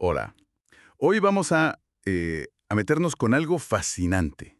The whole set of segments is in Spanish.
Hola. Hoy vamos a meternos con algo fascinante,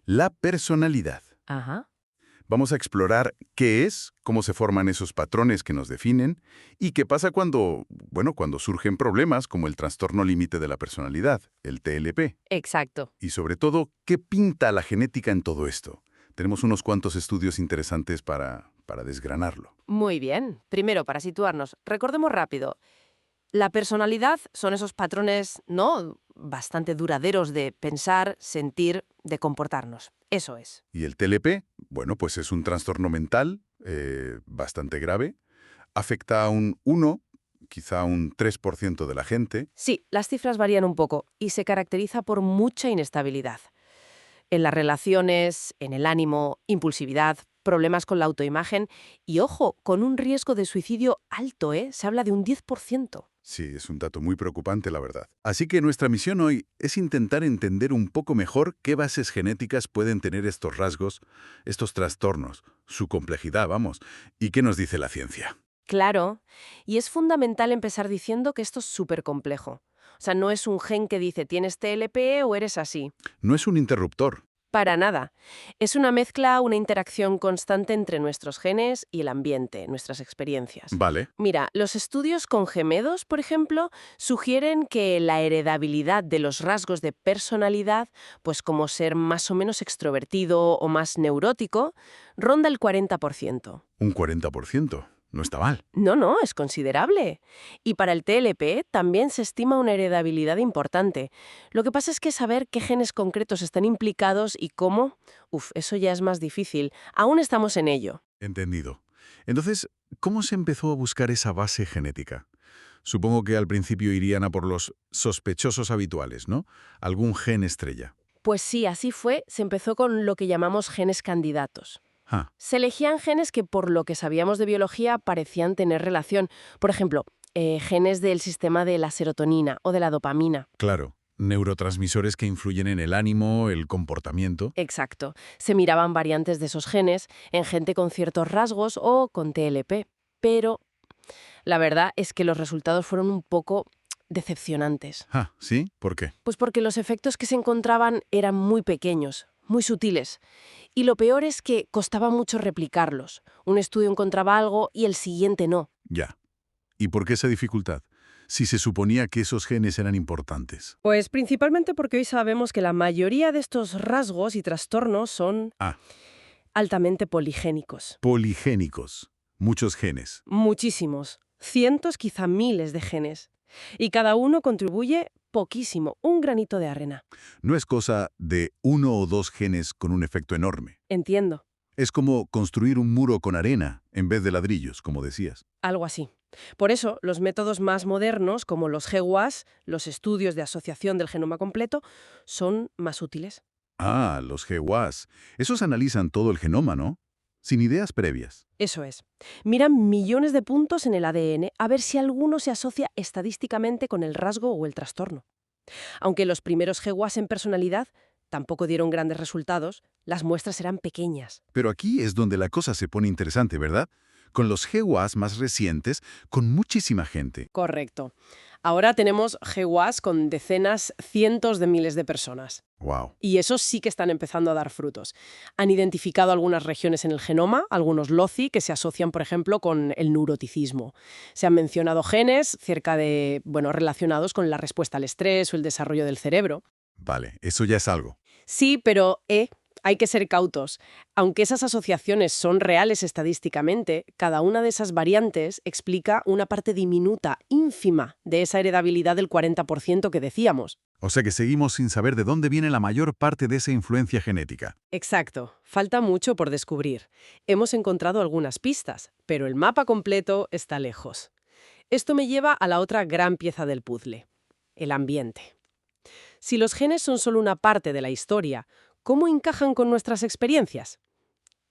la personalidad. Ajá. Vamos a explorar qué es, cómo se forman esos patrones que nos definen y qué pasa cuando surgen problemas como el trastorno límite de la personalidad, el TLP. Exacto. Y sobre todo, ¿qué pinta la genética en todo esto? Tenemos unos cuantos estudios interesantes para desgranarlo. Muy bien. Primero, para situarnos, recordemos rápido. La personalidad son esos patrones, ¿no? Bastante duraderos de pensar, sentir, de comportarnos. Eso es. Y el TLP, bueno, pues es un trastorno mental bastante grave. Afecta a un 1, quizá un 3% de la gente. Sí, las cifras varían un poco y se caracteriza por mucha inestabilidad. En las relaciones, en el ánimo, impulsividad, problemas con la autoimagen y, ojo, con un riesgo de suicidio alto, ¿eh? Se habla de un 10%. Sí, es un dato muy preocupante, la verdad. Así que nuestra misión hoy es intentar entender un poco mejor qué bases genéticas pueden tener estos rasgos, estos trastornos, su complejidad, vamos, y qué nos dice la ciencia. Claro, y es fundamental empezar diciendo que esto es súper complejo. O sea, no es un gen que dice tienes TLP o eres así. No es un interruptor. Para nada. Es una mezcla, una interacción constante entre nuestros genes y el ambiente, nuestras experiencias. Vale. Mira, los estudios con gemelos, por ejemplo, sugieren que la heredabilidad de los rasgos de personalidad, pues como ser más o menos extrovertido o más neurótico, ronda el 40%. Un 40%. No está mal. No, es considerable. Y para el TLP también se estima una heredabilidad importante. Lo que pasa es que saber qué genes concretos están implicados y cómo, eso ya es más difícil. Aún estamos en ello. Entendido. Entonces, ¿cómo se empezó a buscar esa base genética? Supongo que al principio irían a por los sospechosos habituales, ¿no? Algún gen estrella. Pues sí, así fue, se empezó con lo que llamamos genes candidatos. Ah, Se elegían genes que, por lo que sabíamos de biología, parecían tener relación. Por ejemplo, genes del sistema de la serotonina o de la dopamina. claro. Neurotransmisores que influyen en el ánimo, el comportamiento. Exacto. Se miraban variantes de esos genes en gente con ciertos rasgos o con TLP. Pero la verdad es que los resultados fueron un poco decepcionantes. Ah, ¿sí? ¿Por qué? Pues porque los efectos que se encontraban eran muy pequeños, muy sutiles. Y lo peor es que costaba mucho replicarlos. Un estudio encontraba algo y el siguiente no. Ya. ¿Y por qué esa dificultad? Si se suponía que esos genes eran importantes. Pues principalmente porque hoy sabemos que la mayoría de estos rasgos y trastornos son Ah, altamente poligénicos. poligénicos. Muchos genes. Muchísimos. Cientos, quizá miles de genes. Y cada uno contribuye poquísimo, un granito de arena. No es cosa de 1 o 2 genes con un efecto enorme. Entiendo. Es como construir un muro con arena en vez de ladrillos, como decías. Algo así. Por eso, los métodos más modernos, como los GWAS, los estudios de asociación del genoma completo, son más útiles. Ah, los GWAS. Esos analizan todo el genoma, ¿no? Sin ideas previas. Eso es. Miran millones de puntos en el ADN a ver si alguno se asocia estadísticamente con el rasgo o el trastorno. Aunque los primeros GWAS en personalidad tampoco dieron grandes resultados, las muestras eran pequeñas. Pero aquí es donde la cosa se pone interesante, ¿verdad? Con los GWAS más recientes, con muchísima gente. Correcto. Ahora tenemos GWAS con decenas, cientos de miles de personas. Wow. Y esos sí que están empezando a dar frutos. Han identificado algunas regiones en el genoma, algunos LOCI, que se asocian, por ejemplo, con el neuroticismo. Se han mencionado genes relacionados con la respuesta al estrés o el desarrollo del cerebro. Vale, eso ya es algo. Sí, pero hay que ser cautos. Aunque esas asociaciones son reales estadísticamente, cada una de esas variantes explica una parte diminuta, ínfima, de esa heredabilidad del 40% que decíamos. O sea que seguimos sin saber de dónde viene la mayor parte de esa influencia genética. Exacto. Falta mucho por descubrir. Hemos encontrado algunas pistas, pero el mapa completo está lejos. Esto me lleva a la otra gran pieza del puzzle, el ambiente. Si los genes son solo una parte de la historia, ¿cómo encajan con nuestras experiencias?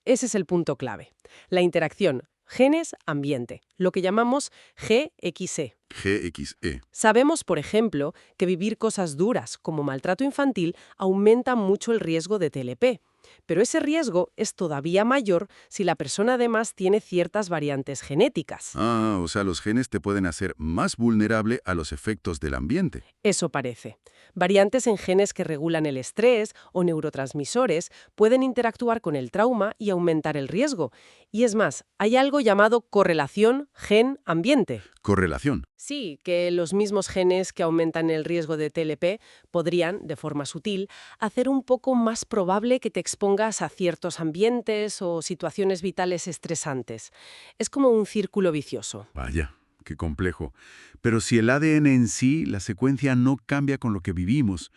Ese es el punto clave. La interacción genes-ambiente, lo que llamamos GXE. GXE. Sabemos, por ejemplo, que vivir cosas duras como maltrato infantil aumenta mucho el riesgo de TLP. Pero ese riesgo es todavía mayor si la persona además tiene ciertas variantes genéticas. Ah, o sea, los genes te pueden hacer más vulnerable a los efectos del ambiente. Eso parece. Variantes en genes que regulan el estrés o neurotransmisores pueden interactuar con el trauma y aumentar el riesgo. Y es más, hay algo llamado correlación gen-ambiente. Correlación. Sí, que los mismos genes que aumentan el riesgo de TLP podrían, de forma sutil, hacer un poco más probable que te expongas a ciertos ambientes o situaciones vitales estresantes. Es como un círculo vicioso. Vaya, qué complejo. Pero si el ADN en sí, la secuencia no cambia con lo que vivimos,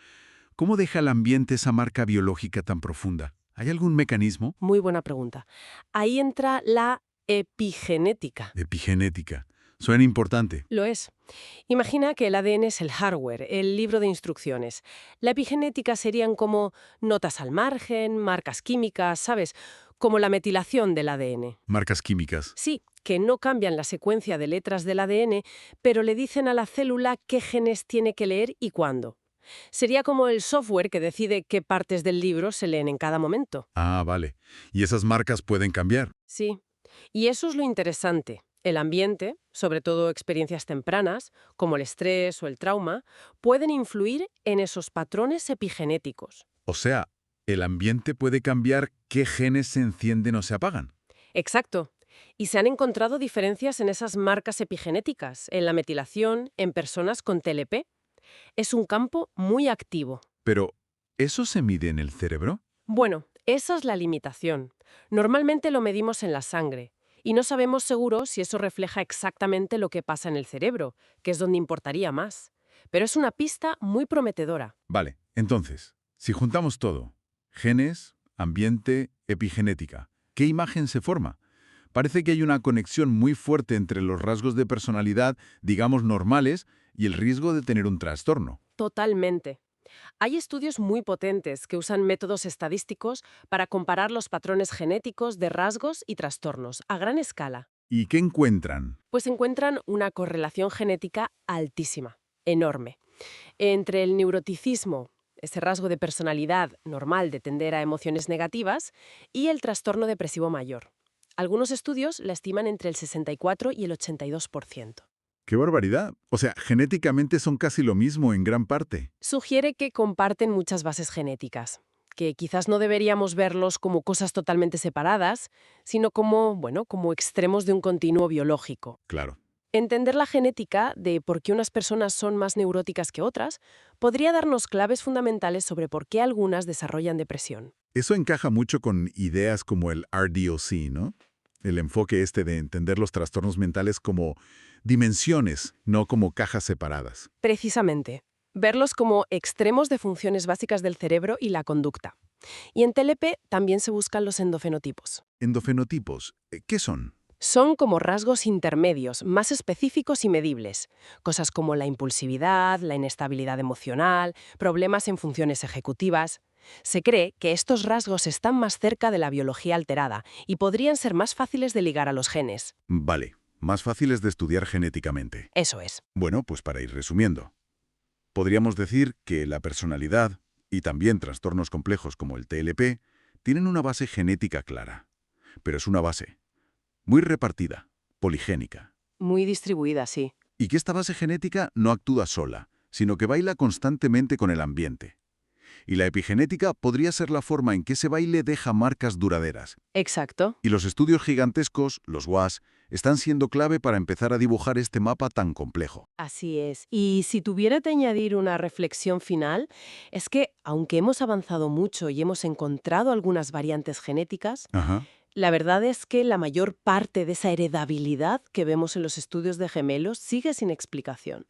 ¿cómo deja el ambiente esa marca biológica tan profunda? ¿Hay algún mecanismo? Muy buena pregunta. Ahí entra la epigenética. Epigenética. Suena importante. Lo es. Imagina que el ADN es el hardware, el libro de instrucciones. La epigenética serían como notas al margen, marcas químicas, ¿sabes? Como la metilación del ADN. Marcas químicas. Sí, que no cambian la secuencia de letras del ADN, pero le dicen a la célula qué genes tiene que leer y cuándo. Sería como el software que decide qué partes del libro se leen en cada momento. Ah, vale. ¿Y esas marcas pueden cambiar? Sí. Y eso es lo interesante. El ambiente, sobre todo experiencias tempranas, como el estrés o el trauma, pueden influir en esos patrones epigenéticos. O sea, ¿el ambiente puede cambiar qué genes se encienden o se apagan? Exacto. Y se han encontrado diferencias en esas marcas epigenéticas, en la metilación, en personas con TLP. Es un campo muy activo. Pero, ¿eso se mide en el cerebro? Bueno, esa es la limitación. Normalmente lo medimos en la sangre. Y no sabemos seguro si eso refleja exactamente lo que pasa en el cerebro, que es donde importaría más. Pero es una pista muy prometedora. Vale, entonces, si juntamos todo, genes, ambiente, epigenética, ¿qué imagen se forma? Parece que hay una conexión muy fuerte entre los rasgos de personalidad, digamos normales, y el riesgo de tener un trastorno. Totalmente. Hay estudios muy potentes que usan métodos estadísticos para comparar los patrones genéticos de rasgos y trastornos a gran escala. ¿Y qué encuentran? Pues encuentran una correlación genética altísima, enorme, entre el neuroticismo, ese rasgo de personalidad normal de tender a emociones negativas, y el trastorno depresivo mayor. Algunos estudios la estiman entre el 64 y el 82%. ¡Qué barbaridad! O sea, genéticamente son casi lo mismo en gran parte. Sugiere que comparten muchas bases genéticas, que quizás no deberíamos verlos como cosas totalmente separadas, sino como, bueno, como extremos de un continuo biológico. Claro. Entender la genética de por qué unas personas son más neuróticas que otras podría darnos claves fundamentales sobre por qué algunas desarrollan depresión. Eso encaja mucho con ideas como el RDOC, ¿no? El enfoque este de entender los trastornos mentales como dimensiones, no como cajas separadas. Precisamente, verlos como extremos de funciones básicas del cerebro y la conducta. Y en TLP también se buscan los endofenotipos. Endofenotipos, ¿qué son? Son como rasgos intermedios, más específicos y medibles. Cosas como la impulsividad, la inestabilidad emocional, problemas en funciones ejecutivas. Se cree que estos rasgos están más cerca de la biología alterada y podrían ser más fáciles de ligar a los genes. Vale, más fáciles de estudiar genéticamente. Eso es. Bueno, pues para ir resumiendo, podríamos decir que la personalidad y también trastornos complejos como el TLP tienen una base genética clara, pero es una base muy repartida, poligénica, Muy distribuida, sí. y que esta base genética no actúa sola, sino que baila constantemente con el ambiente. Y la epigenética podría ser la forma en que ese baile deja marcas duraderas. Exacto. Y los estudios gigantescos, los WAS, están siendo clave para empezar a dibujar este mapa tan complejo. Así es. Y si tuviera que añadir una reflexión final, es que, aunque hemos avanzado mucho y hemos encontrado algunas variantes genéticas, Ajá. la verdad es que la mayor parte de esa heredabilidad que vemos en los estudios de gemelos sigue sin explicación.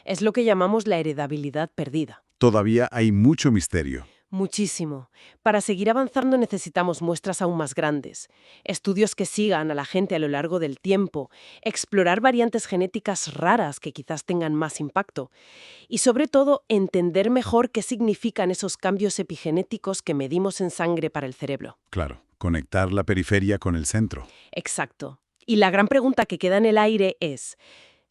Es lo que llamamos la heredabilidad perdida. Todavía hay mucho misterio. Muchísimo. Para seguir avanzando necesitamos muestras aún más grandes, estudios que sigan a la gente a lo largo del tiempo, explorar variantes genéticas raras que quizás tengan más impacto y sobre todo entender mejor qué significan esos cambios epigenéticos que medimos en sangre para el cerebro. Claro, conectar la periferia con el centro. Exacto. Y la gran pregunta que queda en el aire es,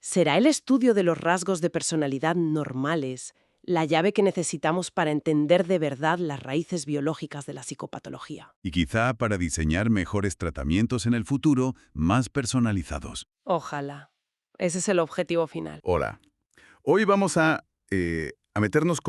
¿será el estudio de los rasgos de personalidad normales La llave que necesitamos para entender de verdad las raíces biológicas de la psicopatología. Y quizá para diseñar mejores tratamientos en el futuro, más personalizados. Ojalá. Ese es el objetivo final. Hola. Hoy vamos a meternos con